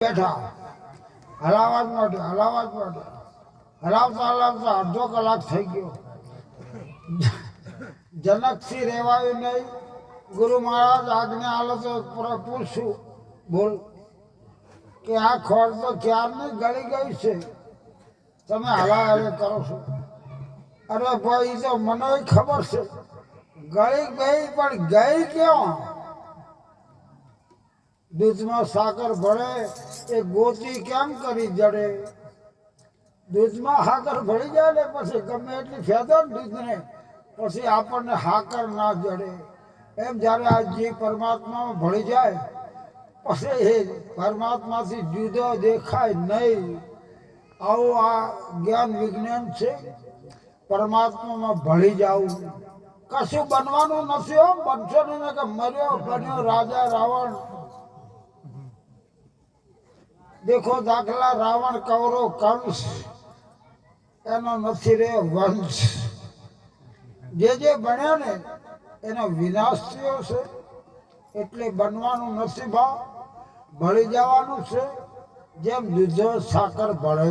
બેઠા હલાવા માટે હલાવતા હલાવતા અડધો કલાક થઈ ગયો. જનકસિંહ રેવાયું નહીં. ગુરુ મહારાજ આજ્ઞા આલો તો પૂછશું બોલ કે આ ખોળ તો ક્યારની ગળી ગઈ છે, તમે હલાહલી કરો છો. અરે ભાઈ તો મને ખબર છે ગળી ગઈ, પણ ગઈ ક્યાં? દૂધમાં સાકર ભળે એ ગોતી કેમ કરી જડે? દૂધમાં સાકર ભળી જાય ને પછી ગમે એટલી ફેદો ને દૂધને, પછી આપણને સાકર ના જડે. એમ જ્યારે આ જીવ પરમાત્મામાં ભળી જાય પછી એ પરમાત્માથી જુદો દેખાય નહીં. આવું આ જ્ઞાન વિજ્ઞાન છે. પરમાત્મામાં ભળી જવું, કશું બનવાનું નથી. હો બનશો ને કે મર્યો બન્યો રાજા રાવણ. દેખો દાખલા રાવણ કૌરવ કંસ, એનો નથી રે વંશ. જે બન્યો ને એનો વિનાશ થયો છે. એટલે બનવાનું નથી ભાવ, ભળી જવાનું છે. જેમ દૂધ સાકર ભળે.